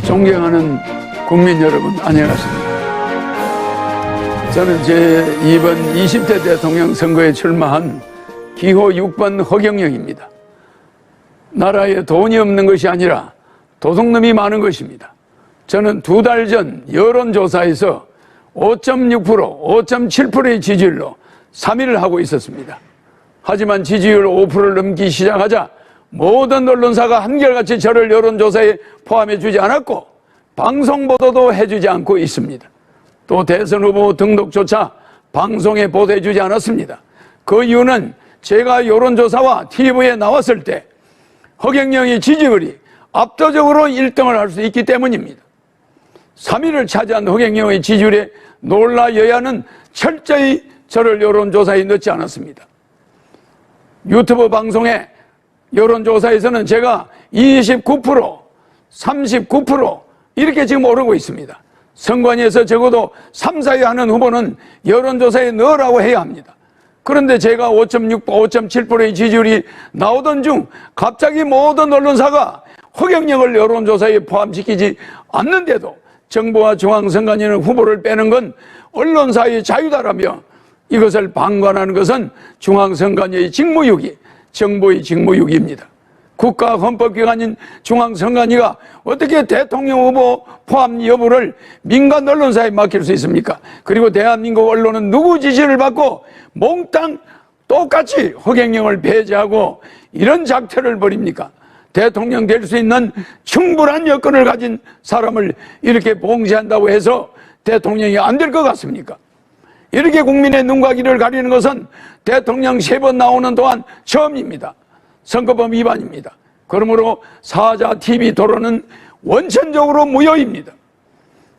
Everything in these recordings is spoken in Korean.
존경하는 국민 여러분, 안녕하십니까. 저는 이번 20대 대통령 선거에 출마한 기호 6번 허경영입니다. 나라에 돈이 없는 것이 아니라 도둑놈이 많은 것입니다. 저는 2달 전 여론조사에서 5.6%, 5.7%의 지지율로 3위를 하고 있었습니다. 하지만 지지율 5%를 넘기 시작하자 모든 언론사가 한결같이 저를 여론조사에 포함해 주지 않았고 방송 보도도 해주지 않고 있습니다. 또 대선 후보 등록조차 방송에 보도해 주지 않았습니다. 그 이유는 제가 여론조사와 TV에 나왔을 때 허경영의 지지율이 압도적으로 1등을 할 수 있기 때문입니다. 3위를 차지한 허경영의 지지율에 놀라 여야는 철저히 저를 여론조사에 넣지 않았습니다. 유튜브 방송에 여론조사에서는 제가 29%, 39% 이렇게 지금 오르고 있습니다. 선관위에서 적어도 3, 4위 하는 후보는 여론조사에 넣으라고 해야 합니다. 그런데 제가 5.6%, 5.7%의 지지율이 나오던 중 갑자기 모든 언론사가 허경영을 여론조사에 포함시키지 않는데도 정부와 중앙선관위는 후보를 빼는 건 언론사의 자유다라며 이것을 방관하는 것은 중앙선관위의 직무유기, 정부의 직무유기입니다. 국가헌법기관인 중앙선관위가 어떻게 대통령 후보 포함 여부를 민간 언론사에 맡길 수 있습니까? 그리고 대한민국 언론은 누구 지시를 받고 몽땅 똑같이 허경영을 배제하고 이런 작태를 벌입니까? 대통령 될 수 있는 충분한 여건을 가진 사람을 이렇게 봉쇄한다고 해서 대통령이 안 될 것 같습니까? 이렇게 국민의 눈과 귀를 가리는 것은 대통령 3번 나오는 동안 처음입니다. 선거법 위반입니다. 그러므로 사자 TV 토론은 원천적으로 무효입니다.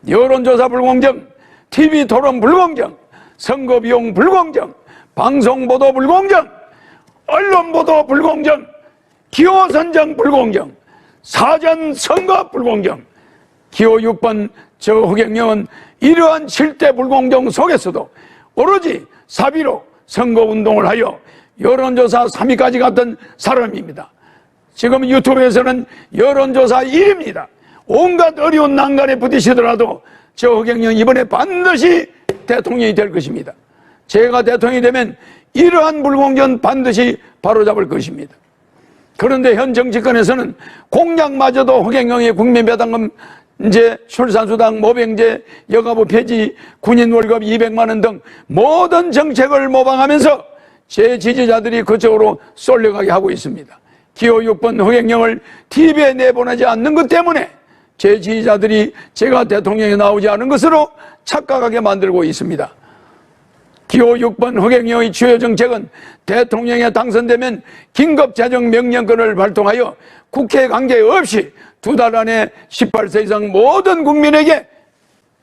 여론조사 불공정, TV 토론 불공정, 선거 비용 불공정, 방송보도 불공정, 언론보도 불공정, 기호 선정 불공정, 사전 선거 불공정. 기호 6번 저 허경영은 이러한 7대 불공정 속에서도 오로지 사비로 선거운동을 하여 여론조사 3위까지 갔던 사람입니다. 지금 유튜브에서는 여론조사 1위입니다. 온갖 어려운 난간에 부딪히더라도 저 허경영 이번에 반드시 대통령이 될 것입니다. 제가 대통령이 되면 이러한 불공정 반드시 바로잡을 것입니다. 그런데 현 정치권에서는 공약마저도 허경영의 국민배당금 이제 출산수당, 모병제, 여가부 폐지, 군인 월급 200만 원 등 모든 정책을 모방하면서 제 지지자들이 그쪽으로 쏠려가게 하고 있습니다. 기호 6번 허경영을 TV에 내보내지 않는 것 때문에 제 지지자들이 제가 대통령에 나오지 않은 것으로 착각하게 만들고 있습니다. 기호 6번 허경영의 주요 정책은 대통령에 당선되면 긴급재정명령권을 발동하여 국회 관계없이 2달 안에 18세 이상 모든 국민에게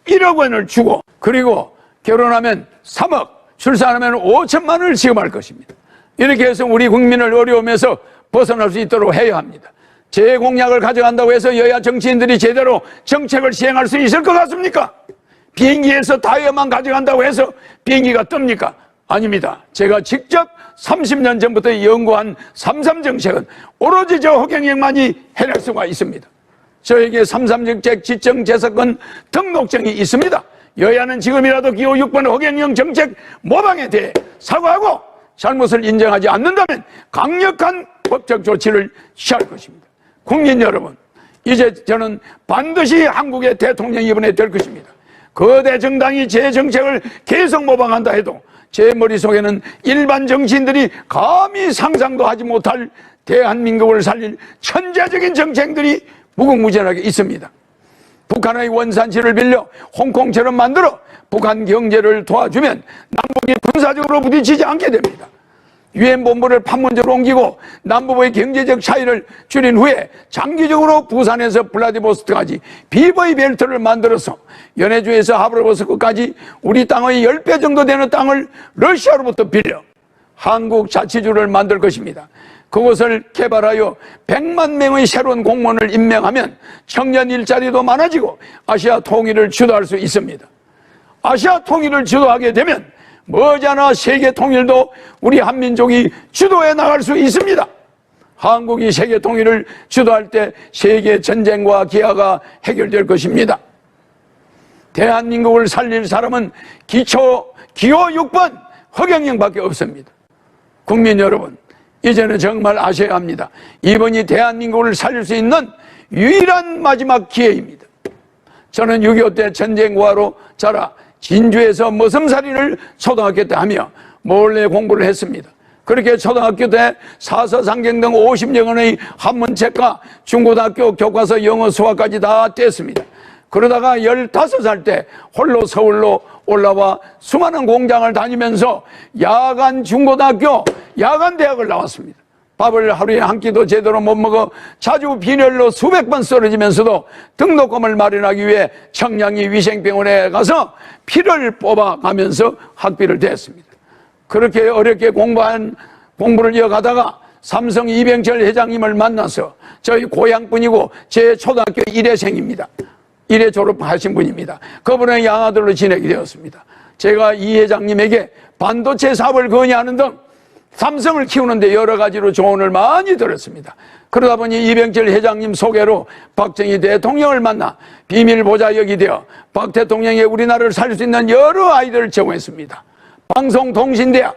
1억 원을 주고 그리고 결혼하면 3억, 출산하면 5천만 원을 지급할 것입니다. 이렇게 해서 우리 국민을 어려움에서 벗어날 수 있도록 해야 합니다. 제 공약을 가져간다고 해서 여야 정치인들이 제대로 정책을 시행할 수 있을 것 같습니까? 비행기에서 타이어만 가져간다고 해서 비행기가 뜹니까? 아닙니다. 제가 직접 30년 전부터 연구한 3.3 정책은 오로지 저 허경영만이 해낼 수가 있습니다. 저에게 3.3 정책 지정 재석권 등록증이 있습니다. 여야는 지금이라도 기호 6번 허경영 정책 모방에 대해 사과하고 잘못을 인정하지 않는다면 강력한 법적 조치를 취할 것입니다. 국민 여러분, 이제 저는 반드시 한국의 대통령이 이번에 될 것입니다. 거대 정당이 제 정책을 계속 모방한다 해도 제 머릿속에는 일반 정치인들이 감히 상상도 하지 못할 대한민국을 살릴 천재적인 정책들이 무궁무진하게 있습니다. 북한의 원산지를 빌려 홍콩처럼 만들어 북한 경제를 도와주면 남북이 군사적으로 부딪히지 않게 됩니다. 유엔 본부를 판문점으로 옮기고 남북의 경제적 차이를 줄인 후에 장기적으로 부산에서 블라디보스토크까지 비버이 벨트를 만들어서 연해주에서 하브로보스크까지 우리 땅의 10배 정도 되는 땅을 러시아로부터 빌려 한국 자치주를 만들 것입니다. 그것을 개발하여 100만 명의 새로운 공무원을 임명하면 청년 일자리도 많아지고 아시아 통일을 주도할 수 있습니다. 아시아 통일을 주도하게 되면 머지않아 세계 통일도 우리 한민족이 주도해 나갈 수 있습니다. 한국이 세계 통일을 주도할 때 세계 전쟁과 기아가 해결될 것입니다. 대한민국을 살릴 사람은 기호 6번 허경영밖에 없습니다. 국민 여러분, 이제는 정말 아셔야 합니다. 이번이 대한민국을 살릴 수 있는 유일한 마지막 기회입니다. 저는 6.25 때 전쟁과로 자라 진주에서 머슴살이를 초등학교 때 하며 몰래 공부를 했습니다. 그렇게 초등학교 때 사서상경 등 50여 권의 한문책과 중고등학교 교과서 영어 수학까지 다 뗐습니다. 그러다가 15살 때 홀로 서울로 올라와 수많은 공장을 다니면서 야간 중고등학교, 야간 대학을 나왔습니다. 밥을 하루에 한 끼도 제대로 못 먹어 자주 빈혈로 수백 번 쓰러지면서도 등록금을 마련하기 위해 청량리 위생병원에 가서 피를 뽑아가면서 학비를 댔습니다. 그렇게 어렵게 공부를 이어가다가 삼성 이병철 회장님을 만나서 저희 고향분이고 제 초등학교 1회생입니다. 1회 졸업하신 분입니다. 그분의 양아들로 지내게 되었습니다. 제가 이 회장님에게 반도체 사업을 건의하는 등 삼성을 키우는데 여러 가지로 조언을 많이 들었습니다. 그러다 보니 이병철 회장님 소개로 박정희 대통령을 만나 비밀보좌역이 되어 박 대통령이 우리나라를 살릴 수 있는 여러 아이디어를 제공했습니다. 방송통신대학을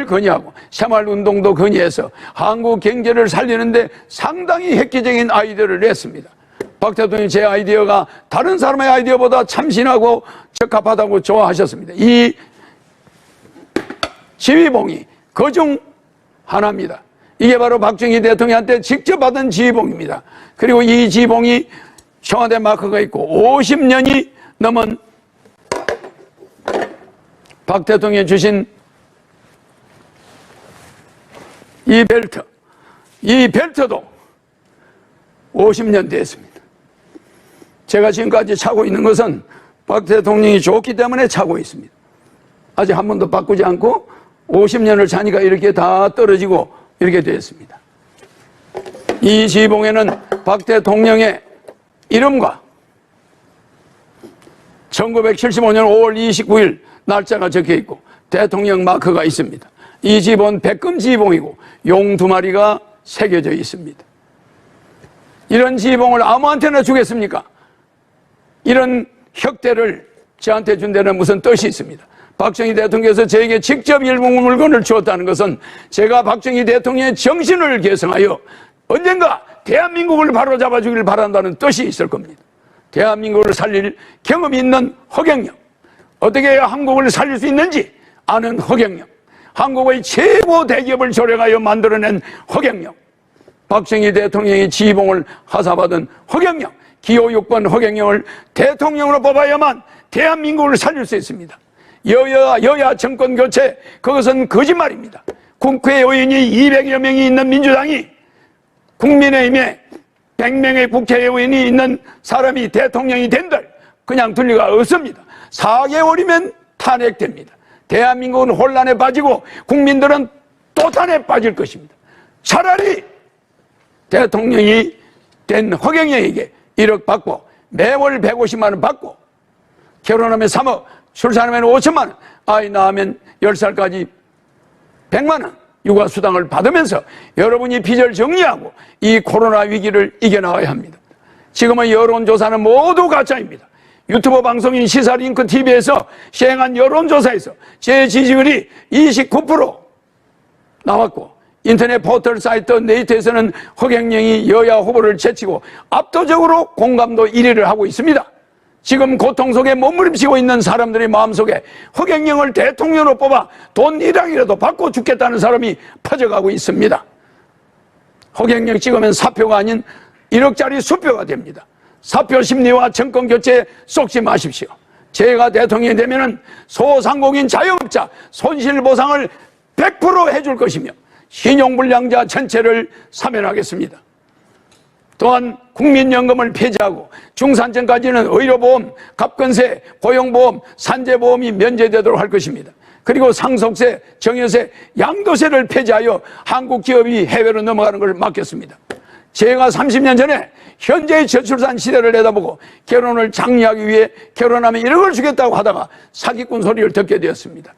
건의하고 새마을운동도 건의해서 한국 경제를 살리는데 상당히 획기적인 아이디어를 냈습니다. 박 대통령이 제 아이디어가 다른 사람의 아이디어보다 참신하고 적합하다고 좋아하셨습니다. 이 지휘봉이 그중 하나입니다. 이게 바로 박정희 대통령한테 직접 받은 지휘봉입니다. 그리고 이 지휘봉이 청와대 마크가 있고 50년이 넘은 박 대통령이 주신 이 벨트, 이 벨트도 50년 됐습니다. 제가 지금까지 차고 있는 것은 박 대통령이 좋기 때문에 차고 있습니다. 아직 한 번도 바꾸지 않고 50년을 차니까 이렇게 다 떨어지고 이렇게 되었습니다. 이 지휘봉에는 박 대통령의 이름과 1975년 5월 29일 날짜가 적혀 있고 대통령 마크가 있습니다. 이 지휘봉은 백금 지휘봉이고 용 2마리가 새겨져 있습니다. 이런 지휘봉을 아무한테나 주겠습니까? 이런 혁대를 저한테 준 데는 무슨 뜻이 있습니다. 박정희 대통령께서 저에게 직접 일본 물건을 주었다는 것은 제가 박정희 대통령의 정신을 계승하여 언젠가 대한민국을 바로잡아 주길 바란다는 뜻이 있을 겁니다. 대한민국을 살릴 경험이 있는 허경영, 어떻게 해야 한국을 살릴 수 있는지 아는 허경영, 한국의 최고 대기업을 조력하여 만들어낸 허경영, 박정희 대통령의 지휘봉을 하사받은 허경영, 기호 6번 허경영을 대통령으로 뽑아야만 대한민국을 살릴 수 있습니다. 여야 정권 교체, 그것은 거짓말입니다. 국회의원이 200여 명이 있는 민주당이 국민의힘에 100명의 국회의원이 있는 사람이 대통령이 된들 그냥 둘 리가 없습니다. 4개월이면 탄핵됩니다. 대한민국은 혼란에 빠지고 국민들은 도탄에 빠질 것입니다. 차라리 대통령이 된 허경영에게 1억 받고 매월 150만 원 받고 결혼하면 3억, 출산하면 5천만 원, 아이 낳으면 10살까지 100만 원 육아수당을 받으면서 여러분이 빚을 정리하고 이 코로나 위기를 이겨나가야 합니다. 지금은 여론조사는 모두 가짜입니다. 유튜브 방송인 시사링크 TV에서 시행한 여론조사에서 제 지지율이 29% 나왔고 인터넷 포털 사이트 네이트에서는 허경영이 여야 후보를 제치고 압도적으로 공감도 1위를 하고 있습니다. 지금 고통 속에 몸부림치고 있는 사람들의 마음속에 허경영을 대통령으로 뽑아 돈 1억이라도 받고 죽겠다는 사람이 퍼져가고 있습니다. 허경영 찍으면 사표가 아닌 1억짜리 수표가 됩니다. 사표 심리와 정권 교체에 쏙지 마십시오. 제가 대통령이 되면은 소상공인 자영업자 손실보상을 100% 해줄 것이며 신용불량자 전체를 사면하겠습니다. 또한 국민연금을 폐지하고 중산층까지는 의료보험, 갑근세, 고용보험, 산재보험이 면제되도록 할 것입니다. 그리고 상속세, 정여세, 양도세를 폐지하여 한국 기업이 해외로 넘어가는 걸 막겠습니다. 제가 30년 전에 현재의 저출산 시대를 내다보고 결혼을 장려하기 위해 결혼하면 1억을 주겠다고 하다가 사기꾼 소리를 듣게 되었습니다.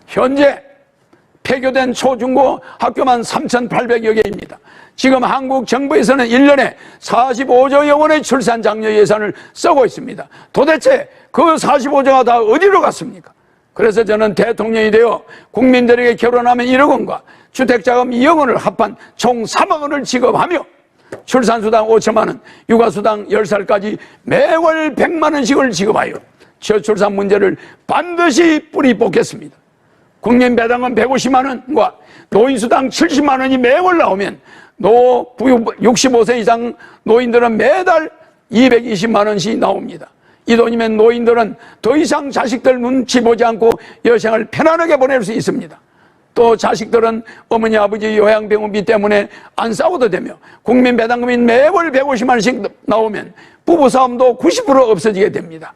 현재 폐교된 초중고 학교만 3,800여 개입니다. 지금 한국 정부에서는 1년에 45조여 원의 출산 장려 예산을 쓰고 있습니다. 도대체 그 45조가 다 어디로 갔습니까? 그래서 저는 대통령이 되어 국민들에게 결혼하면 1억 원과 주택자금 2억 원을 합한 총 3억 원을 지급하며 출산수당 5천만 원, 육아수당 10살까지 매월 100만 원씩을 지급하여 저출산 문제를 반드시 뿌리 뽑겠습니다. 국민배당금 150만 원과 노인수당 70만 원이 매월 나오면 65세 이상 노인들은 매달 220만 원씩 나옵니다. 이 돈이면 노인들은 더 이상 자식들 눈치 보지 않고 여생을 편안하게 보낼 수 있습니다. 또 자식들은 어머니 아버지 요양병원비 때문에 안 싸워도 되며 국민배당금이 매월 150만 원씩 나오면 부부싸움도 90% 없어지게 됩니다.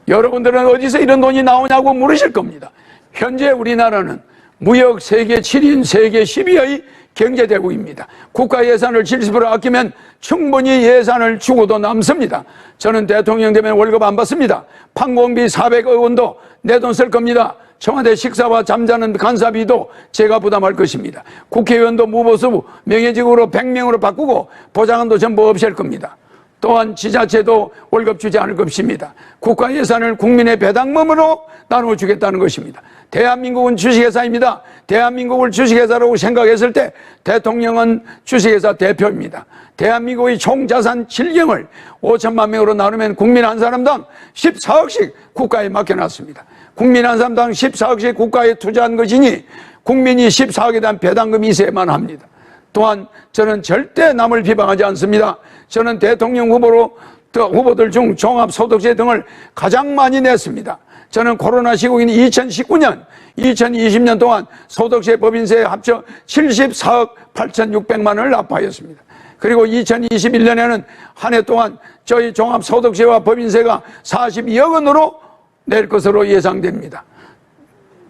여러분들은 어디서 이런 돈이 나오냐고 물으실 겁니다. 현재 우리나라는 무역 세계 7인 세계 10위의 경제대국입니다. 국가 예산을 70% 아끼면 충분히 예산을 주고도 남습니다. 저는 대통령 되면 월급 안 받습니다. 판공비 400억 원도 내 돈 쓸 겁니다. 청와대 식사와 잠자는 간사비도 제가 부담할 것입니다. 국회의원도 무보수 명예직으로 100명으로 바꾸고 보좌관도 전부 없앨 겁니다. 또한 지자체도 월급 주지 않을 것입니다. 국가 예산을 국민의 배당금으로 나눠주겠다는 것입니다. 대한민국은 주식회사입니다. 대한민국을 주식회사라고 생각했을 때 대통령은 주식회사 대표입니다. 대한민국의 총자산 7경을 5천만 명으로 나누면 국민 한 사람당 14억씩 국가에 맡겨놨습니다. 국민 한 사람당 14억씩 국가에 투자한 것이니 국민이 14억에 대한 배당금이 있어야만 합니다. 또한 저는 절대 남을 비방하지 않습니다. 저는 대통령 후보들 중 종합소득세 등을 가장 많이 냈습니다. 저는 코로나 시국인 2019년, 2020년 동안 소득세, 법인세 합쳐 74억 8,600만 원을 납부하였습니다. 그리고 2021년에는 한 해 동안 저희 종합소득세와 법인세가 42억 원으로 낼 것으로 예상됩니다.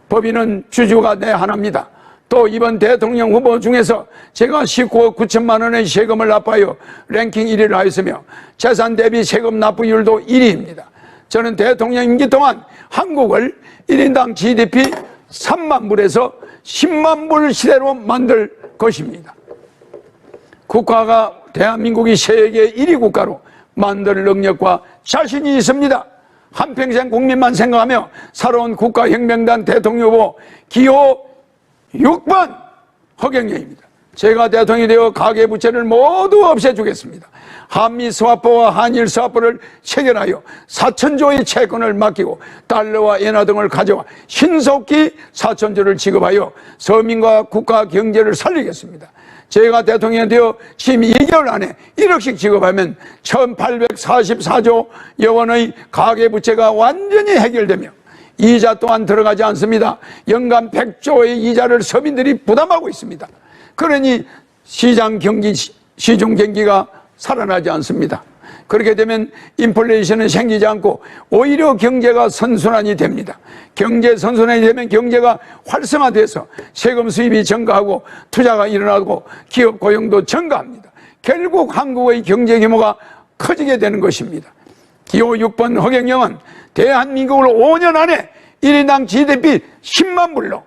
법인은 주주가 내 하나입니다. 또 이번 대통령 후보 중에서 제가 19억 9천만 원의 세금을 납부하여 랭킹 1위를 하였으며 재산 대비 세금 납부율도 1위입니다. 저는 대통령 임기 동안 한국을 1인당 GDP 3만 불에서 10만 불 시대로 만들 것입니다. 국가가 대한민국이 세계 1위 국가로 만들 능력과 자신이 있습니다. 한평생 국민만 생각하며 살아온 국가혁명단 대통령 후보 기호 6번 허경영입니다. 제가 대통령이 되어 가계부채를 모두 없애주겠습니다. 한미 스와프와 한일 스와프를 체결하여 4천조의 채권을 맡기고 달러와 엔화 등을 가져와 신속히 4천조를 지급하여 서민과 국가 경제를 살리겠습니다. 제가 대통령이 되어 지금 2개월 안에 1억씩 지급하면 1844조 여원의 가계부채가 완전히 해결되며 이자 또한 들어가지 않습니다. 연간 100조의 이자를 서민들이 부담하고 있습니다. 그러니 시중 경기가 살아나지 않습니다. 그렇게 되면 인플레이션은 생기지 않고 오히려 경제가 선순환이 됩니다. 경제 선순환이 되면 경제가 활성화돼서 세금 수입이 증가하고 투자가 일어나고 기업 고용도 증가합니다. 결국 한국의 경제 규모가 커지게 되는 것입니다. 기호 6번 허경영은 대한민국을 5년 안에 1인당 GDP 10만 불로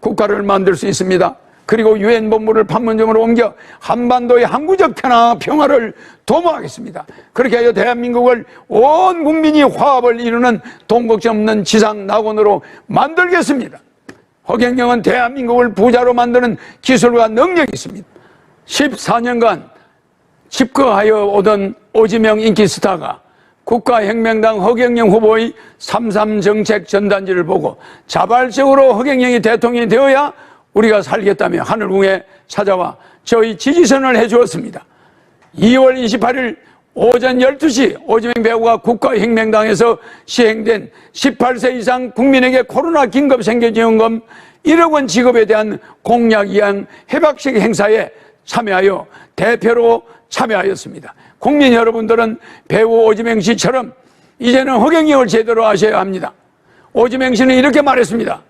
국가를 만들 수 있습니다. 그리고 유엔 본부를 판문점으로 옮겨 한반도의 항구적 평화를 도모하겠습니다. 그렇게 하여 대한민국을 온 국민이 화합을 이루는 동국점 없는 지상낙원으로 만들겠습니다. 허경영은 대한민국을 부자로 만드는 기술과 능력이 있습니다. 14년간 집거하여 오던 오지명 인기 스타가 국가혁명당 허경영 후보의 3.3 정책 전단지를 보고 자발적으로 허경영이 대통령이 되어야 우리가 살겠다며 하늘궁에 찾아와 저희 지지선을 해주었습니다. 2월 28일 오전 12시 오지명 배우가 국가혁명당에서 시행된 18세 이상 국민에게 코로나 긴급생계지원금 1억 원 지급에 대한 공약 이행 해박식 행사에 참여하여 대표로 참여하였습니다. 국민 여러분들은 배우 오지명 씨처럼 이제는 허경영을 제대로 아셔야 합니다. 오지명 씨는 이렇게 말했습니다.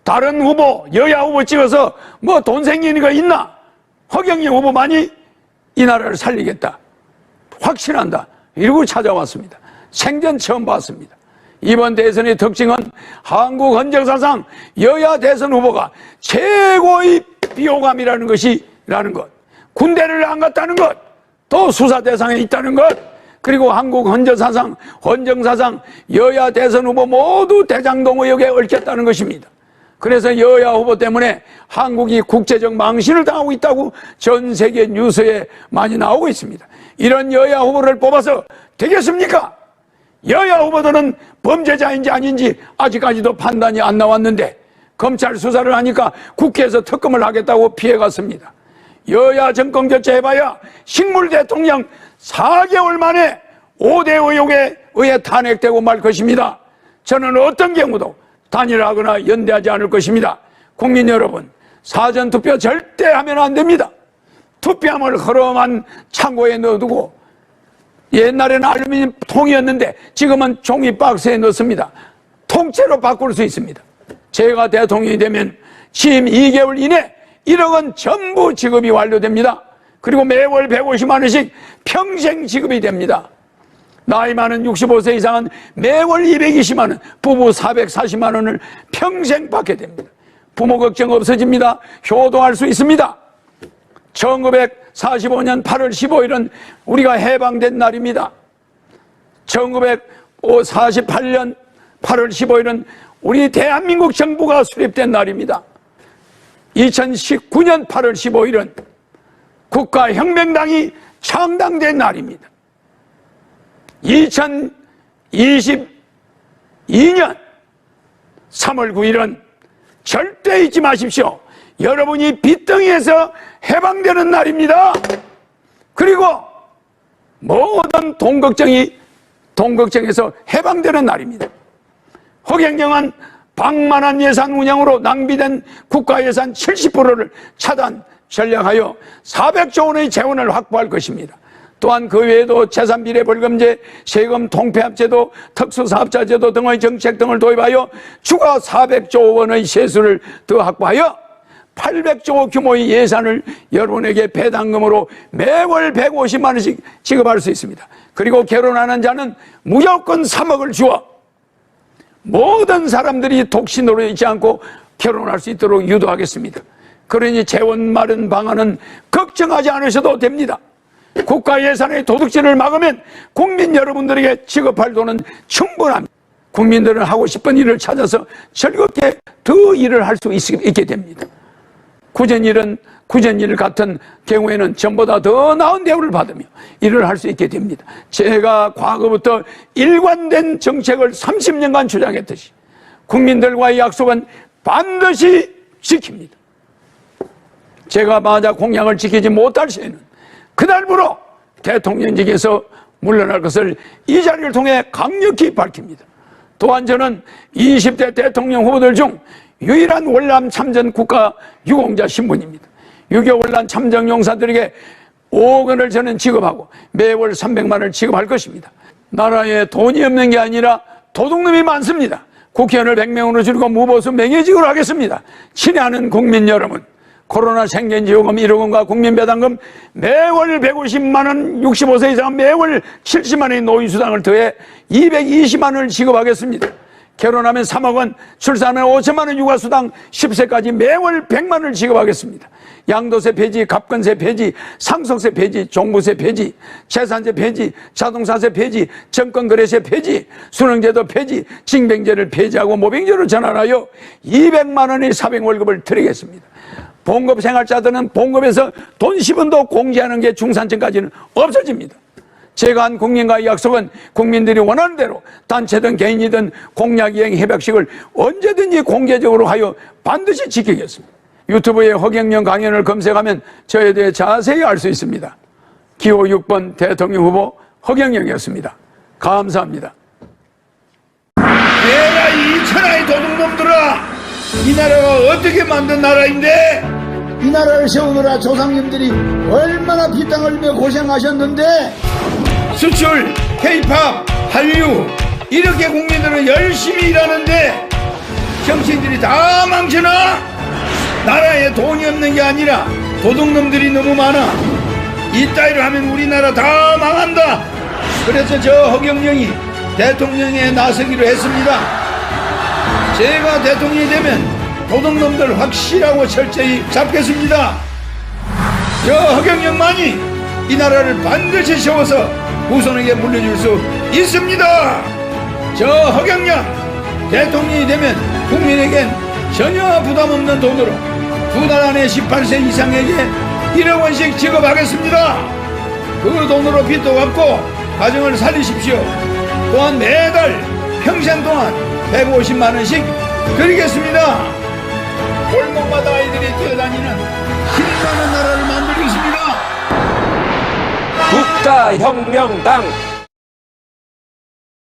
다른 후보, 여야 후보 찍어서 뭐 돈 생기는 거 있나? 허경영 후보만이 이 나라를 살리겠다. 확신한다. 이러고 찾아왔습니다. 생전 처음 봤습니다. 이번 대선의 특징은 한국 헌정사상 여야 대선 후보가 최고의 비호감이라는 것이라는 것, 군대를 안 갔다는 것, 또 수사 대상에 있다는 것, 그리고 한국 헌정사상 여야 대선 후보 모두 대장동 의혹에 얽혔다는 것입니다. 그래서 여야 후보 때문에 한국이 국제적 망신을 당하고 있다고 전 세계 뉴스에 많이 나오고 있습니다. 이런 여야 후보를 뽑아서 되겠습니까? 여야 후보들은 범죄자인지 아닌지 아직까지도 판단이 안 나왔는데 검찰 수사를 하니까 국회에서 특검을 하겠다고 피해갔습니다. 여야 정권 교체해봐야 식물 대통령 4개월 만에 5대 의혹에 의해 탄핵되고 말 것입니다. 저는 어떤 경우도 단일화하거나 연대하지 않을 것입니다. 국민 여러분, 사전투표 절대 하면 안 됩니다. 투표함을 허름한 창고에 넣어두고, 옛날에는 알루미늄 통이었는데 지금은 종이 박스에 넣습니다. 통째로 바꿀 수 있습니다. 제가 대통령이 되면 취임 2개월 이내 1억 원 전부 지급이 완료됩니다. 그리고 매월 150만 원씩 평생 지급이 됩니다. 나이 많은 65세 이상은 매월 220만 원, 부부 440만 원을 평생 받게 됩니다. 부모 걱정 없어집니다. 효도할 수 있습니다. 1945년 8월 15일은 우리가 해방된 날입니다. 1948년 8월 15일은 우리 대한민국 정부가 수립된 날입니다. 2019년 8월 15일은 국가혁명당이 창당된 날입니다. 2022년 3월 9일은 절대 잊지 마십시오. 여러분이 빚덩이에서 해방되는 날입니다. 그리고 모든 동걱정에서 해방되는 날입니다. 허경영은 방만한 예산 운영으로 낭비된 국가 예산 70%를 차단, 전략하여 400조 원의 재원을 확보할 것입니다. 또한 그 외에도 재산비례벌금제, 세금 통폐합제도, 특수사업자제도 등의 정책 등을 도입하여 추가 400조 원의 세수를 더 확보하여 800조 규모의 예산을 여러분에게 배당금으로 매월 150만 원씩 지급할 수 있습니다. 그리고 결혼하는 자는 무조건 3억을 주어 모든 사람들이 독신으로 있지 않고 결혼할 수 있도록 유도하겠습니다. 그러니 재원 마련 방안은 걱정하지 않으셔도 됩니다. 국가 예산의 도둑질을 막으면 국민 여러분들에게 지급할 돈은 충분합니다. 국민들은 하고 싶은 일을 찾아서 즐겁게 더 일을 할 수 있게 됩니다. 구전일 같은 경우에는 전보다 더 나은 대우를 받으며 일을 할 수 있게 됩니다. 제가 과거부터 일관된 정책을 30년간 주장했듯이 국민들과의 약속은 반드시 지킵니다. 제가 만약 공약을 지키지 못할 시에는 그날부로 대통령직에서 물러날 것을 이 자리를 통해 강력히 밝힙니다. 또한 저는 20대 대통령 후보들 중 유일한 월남 참전 국가 유공자 신분입니다. 6.25 월남 참전 용사들에게 5억 원을 저는 지급하고 매월 300만 원을 지급할 것입니다. 나라에 돈이 없는 게 아니라 도둑놈이 많습니다. 국회의원을 100명으로 줄이고 무보수 명예직으로 하겠습니다. 친애하는 국민 여러분, 코로나 생계지원금 1억 원과 국민배당금 매월 150만 원, 65세 이상 매월 70만 원의 노인수당을 더해 220만 원을 지급하겠습니다. 결혼하면 3억 원, 출산하면 5천만 원 육아수당 10세까지 매월 100만 원을 지급하겠습니다. 양도세 폐지, 갑근세 폐지, 상속세 폐지, 종부세 폐지, 재산세 폐지, 자동차세 폐지, 정권거래세 폐지, 수능제도 폐지, 징병제를 폐지하고 모병제로 전환하여 200만 원의 사병월급을 드리겠습니다. 봉급생활자들은 봉급에서 돈 10원도 공제하는 게 중산층까지는 없어집니다. 제가 한 국민과의 약속은 국민들이 원하는 대로 단체든 개인이든 공약이행 협약식을 언제든지 공개적으로 하여 반드시 지키겠습니다. 유튜브에 허경영 강연을 검색하면 저에 대해 자세히 알 수 있습니다. 기호 6번 대통령 후보 허경영이었습니다. 감사합니다. 내가 이 천하의 도둑놈들아, 이 나라가 어떻게 만든 나라인데? 이 나라를 세우느라 조상님들이 얼마나 피땀 흘리며 고생하셨는데, 수출, K-팝, 한류 이렇게 국민들은 열심히 일하는데 정치인들이 다 망쳐놔? 나라에 돈이 없는 게 아니라 도둑놈들이 너무 많아. 이따위로 하면 우리나라 다 망한다. 그래서 저 허경영이 대통령에 나서기로 했습니다. 제가 대통령이 되면 도둑놈들 확실하고 철저히 잡겠습니다. 저 허경영만이 이 나라를 반드시 세워서 후손에게 물려줄 수 있습니다. 저 허경영 대통령이 되면 국민에겐 전혀 부담 없는 돈으로 두 달 안에 18세 이상에게 1억 원씩 지급하겠습니다. 그 돈으로 빚도 갚고 가정을 살리십시오. 또한 매달 평생 동안 150만 원씩 드리겠습니다. 골목마다 아이들이 뛰어다니는 힘나는 나라를 만들겠습니다. 국가혁명당